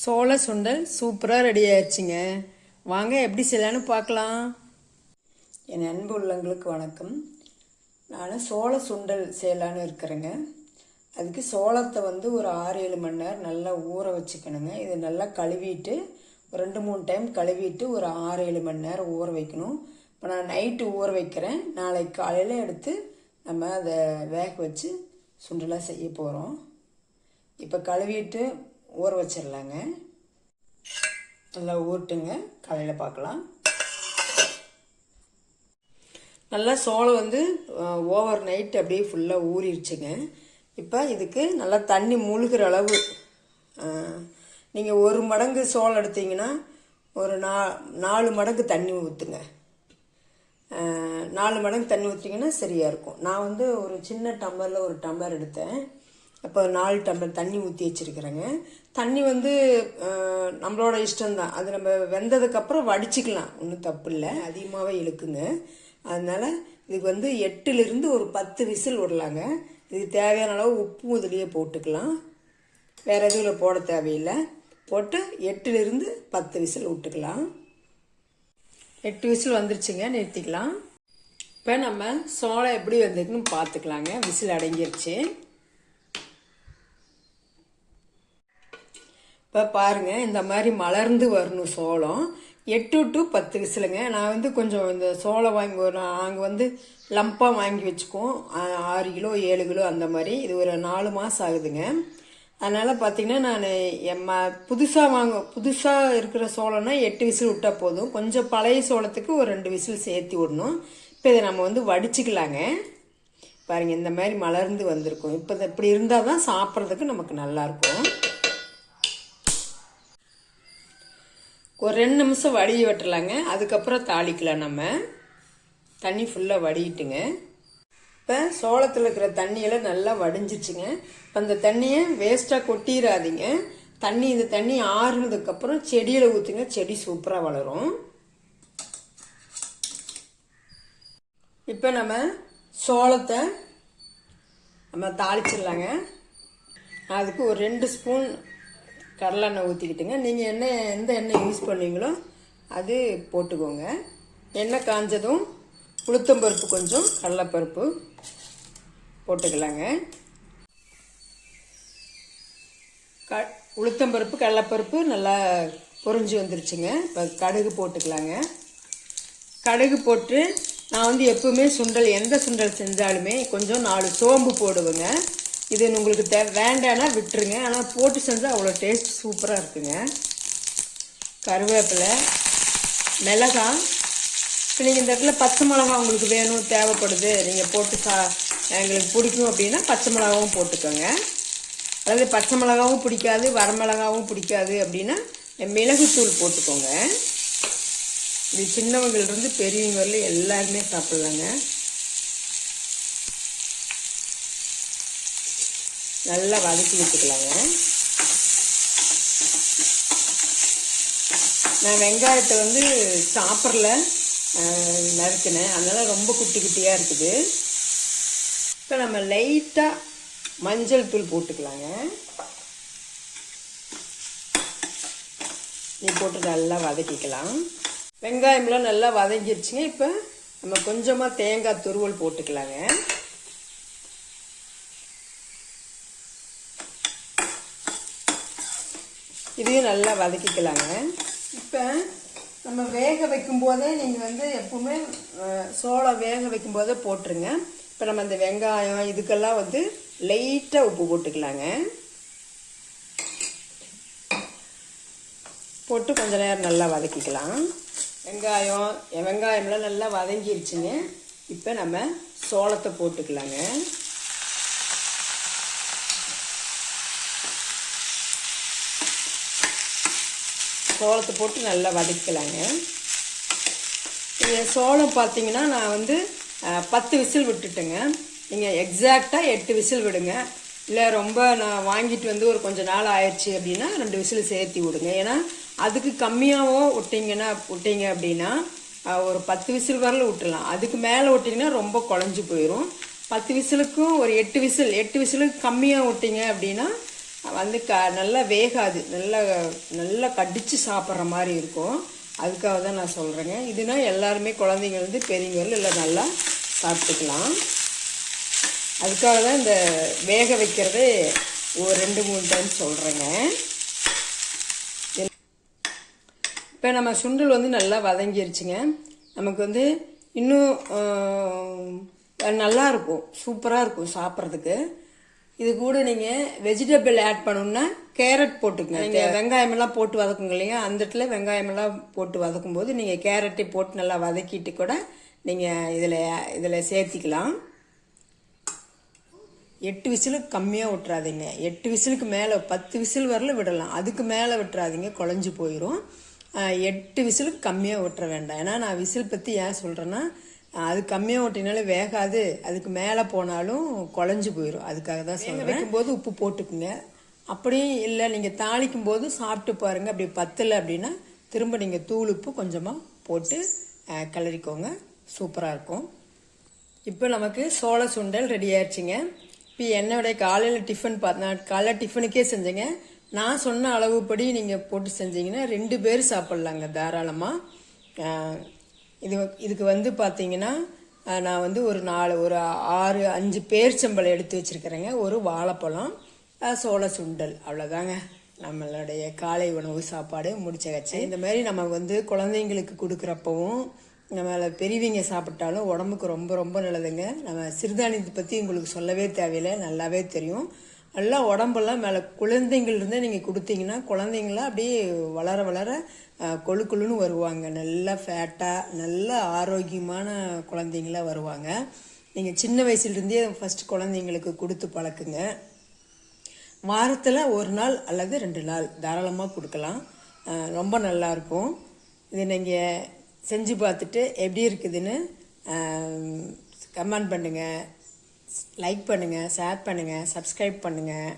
சோள சுண்டல் சூப்பராக ரெடி ஆயிடுச்சுங்க. வாங்க எப்படி செய்யலான்னு பார்க்கலாம். என் அன்பு உள்ளங்களுக்கு வணக்கம். நான் சோள சுண்டல் செய்யலான்னு இருக்கிறேங்க. அதுக்கு சோளத்தை ஒரு 6-7 மணி நேரம் நல்லா ஊற வச்சுக்கணுங்க. இது நல்லா கழுவிட்டு ஒரு 2-3 டைம் கழுவிட்டு ஒரு 6-7 மணி நேரம் ஊற வைக்கணும். இப்போ நான் நைட்டு ஊற வைக்கிறேன். நாளைக்கு காலையில் எடுத்து நம்ம அதை வேக வச்சு சுண்டலாக செய்ய போகிறோம். இப்போ கழுவிட்டு ஊற வச்சிடலாங்க. நல்லா ஊறட்டுங்க, காலையில் பார்க்கலாம். நல்லா சோளம் ஓவர் நைட் அப்படியே ஃபுல்லாக ஊறிடுச்சுங்க. இப்போ இதுக்கு நல்லா தண்ணி முழுகிற அளவு நீங்கள் 1 மடங்கு சோளம் எடுத்தீங்கன்னா ஒரு 4 மடங்கு தண்ணி ஊற்றுங்க. 4 மடங்கு தண்ணி ஊற்றிங்கன்னா சரியாக இருக்கும். நான் ஒரு சின்ன டம்ளரில் ஒரு டம்ளர் எடுத்தேன். அப்போ 4 டம்ளர் தண்ணி ஊற்றி வச்சுருக்கிறேங்க. தண்ணி நம்மளோட இஷ்டம்தான். அது நம்ம வெந்ததுக்கப்புறம் வடிச்சிக்கலாம், ஒன்றும் தப்பு இல்லை. அதிகமாகவே இழுக்குங்க. அதனால் இதுக்கு 8லிருந்து ஒரு 10 விசில் விடலாங்க. இதுக்கு தேவையான அளவு உப்பும் இதுலேயே போட்டுக்கலாம். வேறு எதுவும் போட தேவையில்லை. போட்டு 8லிருந்து 10 விசில் விட்டுக்கலாம். 8 விசில் வந்துருச்சுங்க, நிறுத்திக்கலாம். இப்போ நம்ம சோளம் எப்படி வந்திருக்குன்னு பார்த்துக்கலாங்க. விசில் அடங்கிருச்சு. இப்போ பாருங்கள், இந்த மாதிரி மலர்ந்து வரணும் சோளம். 8 to 10 விசிலுங்க. நான் கொஞ்சம் இந்த சோளம் நாங்கள் லம்பாக வாங்கி வச்சுக்குவோம். 6 கிலோ 7 கிலோ அந்த மாதிரி. இது ஒரு 4 மாதம் ஆகுதுங்க. அதனால் பார்த்திங்கன்னா நான் புதுசாக இருக்கிற சோளம்னா 8 விசில் விட்டால் போதும். கொஞ்சம் பழைய சோளத்துக்கு ஒரு 2 விசில் சேர்த்து விடணும். இப்போ இதை நம்ம வடிச்சிக்கலாங்க. பாருங்கள், இந்த மாதிரி மலர்ந்து வந்திருக்கும். இப்போ இப்படி இருந்தால் தான் சாப்பிட்றதுக்கு நமக்கு நல்லாயிருக்கும். ஒரு 2 நிமிஷம் வடிய வெட்டலாங்க. அதுக்கப்புறம் தாளிக்கலாம். நம்ம தண்ணி ஃபுல்லாக வடிட்டுங்க. இப்போ சோளத்தில் இருக்கிற தண்ணியெல்லாம் நல்லா வடிஞ்சிச்சுங்க. இப்போ அந்த தண்ணியை வேஸ்ட்டாக கொட்டிடாதீங்க. இந்த தண்ணி ஆறுனதுக்கப்புறம் செடியில் ஊற்றுங்க. செடி சூப்பராக வளரும். இப்போ நம்ம சோளத்தை நம்ம தாளிச்சிடலாங்க. அதுக்கு ஒரு 2 ஸ்பூன் கடலெண்ணெய் ஊற்றிக்கிட்டுங்க. நீங்கள் எந்த எண்ணெய் யூஸ் பண்ணுவீங்களோ அது போட்டுக்கோங்க. எண்ணெய் காஞ்சதும் உளுத்தம்பருப்பு கொஞ்சம் கடலைப்பருப்பு போட்டுக்கலாங்க. உளுத்தம்பருப்பு கடலைப்பருப்பு நல்லா பொரிஞ்சு வந்துருச்சுங்க. இப்போ கடுகு போட்டுக்கலாங்க. கடுகு போட்டு நான் எப்பவுமே சுண்டல், எந்த சுண்டல் செஞ்சாலுமே கொஞ்சம் 4 சோம்பு போடுவேங்க. இது உங்களுக்கு வேண்டானா விட்டுருங்க. ஆனால் போட்டு செஞ்சால் அவ்வளோ டேஸ்ட் சூப்பராக இருக்குங்க. கருவேப்பிலை, மிளகாய். இப்போ நீங்கள் இந்த இடத்துல பச்சை மிளகாய் உங்களுக்கு வேணும், தேவைப்படுது, நீங்கள் போட்டு எங்களுக்கு பிடிக்கும் அப்படின்னா பச்சை மிளகாவும் போட்டுக்கோங்க. அதாவது பச்சை மிளகாவும் பிடிக்காது, வரமிளகாவும் பிடிக்காது அப்படின்னா மிளகுத்தூள் போட்டுக்கோங்க. இது சின்னவங்கள்லேருந்து பெரியவங்க வரல எல்லாருமே சாப்பிட்லாங்க. நல்லா வதக்கி விட்டுக்கலாங்க. நான் வெங்காயத்தை சாப்பரில் நறுக்கினேன். அதனால் ரொம்ப குட்டி குட்டியாக இருக்குது. இப்போ நம்ம லைட்டாக மஞ்சள் தூள் போட்டுக்கலாங்க. நீ போட்டு நல்லா வதக்கிக்கலாம். வெங்காயம்லாம் நல்லா வதங்கிடுச்சுங்க. இப்போ நம்ம கொஞ்சமாக தேங்காய் துருவல் போட்டுக்கலாங்க. இதையும் நல்லா வதக்கிக்கலாங்க. இப்போ நம்ம வேக வைக்கும் போதே நீங்கள் எப்பவுமே சோளம் வேக வைக்கும் போதே போட்டுருங்க. இப்போ நம்ம இந்த வெங்காயம் இதுக்கெல்லாம் லைட்டாக உப்பு போட்டுக்கலாங்க. போட்டு கொஞ்ச நேரம் நல்லா வதக்கிக்கலாம். வெங்காயம்லாம் நல்லா வதங்கிருச்சுங்க. இப்போ நம்ம சோளத்தை போட்டுக்கலாங்க. சோளத்தை போட்டு நல்லா வதக்கலாங்க. சோளம் பார்த்தீங்கன்னா நான் 10 விசில் விட்டுட்டேங்க. நீங்கள் எக்ஸாக்டாக 8 விசில் விடுங்க. இல்லை ரொம்ப நான் வாங்கிட்டு ஒரு கொஞ்சம் நாள் ஆயிடுச்சு அப்படின்னா 2 விசில் சேர்த்து விடுங்க. ஏன்னா அதுக்கு கம்மியாகவும் விட்டீங்க அப்படின்னா ஒரு 10 விசில் வரல விட்டுலாம். அதுக்கு மேலே விட்டிங்கன்னா ரொம்ப குழஞ்சி போயிடும். 10 விசிலுக்கும் ஒரு 8 விசிலுக்கு கம்மியாக விட்டீங்க அப்படின்னா வந்து நல்லா வேகாது, நல்லா நல்லா கடிச்சு சாப்பிட்ற மாதிரி இருக்கும். அதுக்காக தான் நான் சொல்கிறேங்க. இதுனா எல்லாருமே குழந்தைங்க வந்து பெரியவங்க இல்லை நல்லா சாப்பிட்டுக்கலாம். அதுக்காக தான் இந்த வேக வைக்கிறதே ஒரு 2-3 டைம் சொல்கிறேங்க. இப்போ நம்ம சுண்டல் வந்து நல்லா வதங்கிருச்சுங்க. நமக்கு வந்து இன்னும் நல்லா இருக்கும், சூப்பராக இருக்கும் சாப்பிட்றதுக்கு. இது கூட நீங்கள் வெஜிடபிள் ஆட் பண்ணணுன்னா கேரட் போட்டுக்கங்க. நீங்கள் வெங்காயமெல்லாம் போட்டு வதக்குங்க இல்லையா, அந்த இடத்துல வெங்காயமெல்லாம் போட்டு வதக்கும் போது நீங்கள் கேரட்டை போட்டு நல்லா வதக்கிட்டு கூட நீங்கள் இதில் சேர்த்திக்கலாம். 8 விசிலுக்கு கம்மியாக விட்டுறாதீங்க. 8 விசிலுக்கு மேலே 10 விசில் வரல விடலாம், அதுக்கு மேலே விட்டுறாதீங்க, குழஞ்சி போயிடும். 8 விசிலுக்கு கம்மியாக விட்டுற வேண்டாம். ஏன்னா நான் விசில் பற்றி ஏன் சொல்கிறேன்னா, அது கம்மியாக ஓட்டினாலே வேகாது, அதுக்கு மேலே போனாலும் குழஞ்சி போயிடும். அதுக்காக தான் சொல்கிறேன். வைக்கும்போது உப்பு போட்டுக்குங்க. அப்படியும் இல்லை நீங்கள் தாளிக்கும் போது சாப்பிட்டு பாருங்கள், அப்படி பத்தலை அப்படின்னா திரும்ப நீங்கள் தூள் உப்பு கொஞ்சமாக போட்டு கிளறிக்கோங்க, சூப்பராக இருக்கும். இப்போ நமக்கு சோள சுண்டல் ரெடி ஆயிடுச்சுங்க. இப்போ என்னுடைய காலையில் டிஃபன் நான் காலைல டிஃபனுக்கே செஞ்சேங்க. நான் சொன்ன அளவுப்படி நீங்கள் போட்டு செஞ்சீங்கன்னா 2 பேர் சாப்பிட்லாங்க தாராளமாக. இதுக்கு வந்து பார்த்தீங்கன்னா நான் வந்து ஒரு 6-5 பேர்ச்சம்பழம் எடுத்து வச்சுருக்கிறேங்க, ஒரு வாழைப்பழம், சோள சுண்டல், அவ்வளோதாங்க நம்மளுடைய காலை உணவு சாப்பாடு முடிச்சாச்சு. இந்த மாதிரி நம்ம வந்து குழந்தைங்களுக்கு கொடுக்குறப்பவும் நம்மளை பெரியவங்க சாப்பிட்டாலும் உடம்புக்கு ரொம்ப ரொம்ப நல்லதுங்க. நம்ம சிறுதானியத்தை பற்றி உங்களுக்கு சொல்லவே தேவையில்லை, நல்லாவே தெரியும். நல்லா உடம்பெல்லாம் மேலே குழந்தைங்கள்லேருந்தே நீங்கள் கொடுத்தீங்கன்னா குழந்தைங்களாம் அப்படியே வளர வளர கொழுன்னு வருவாங்க, நல்லா ஃபேட்டாக நல்ல ஆரோக்கியமான குழந்தைங்களாக வருவாங்க. நீங்கள் சின்ன வயசுலேருந்தே ஃபஸ்ட்டு குழந்தைங்களுக்கு கொடுத்து பழக்குங்க. வாரத்தில் 1 நாள் அல்லது 2 நாள் தாராளமாக கொடுக்கலாம், ரொம்ப நல்லாயிருக்கும். இது நீங்கள் செஞ்சு பார்த்துட்டு எப்படி இருக்குதுன்னு கமெண்ட் பண்ணுங்கள், லைக் பண்ணுங்கள், ஷேர் பண்ணுங்கள், சப்ஸ்கிரைப் பண்ணுங்கள்.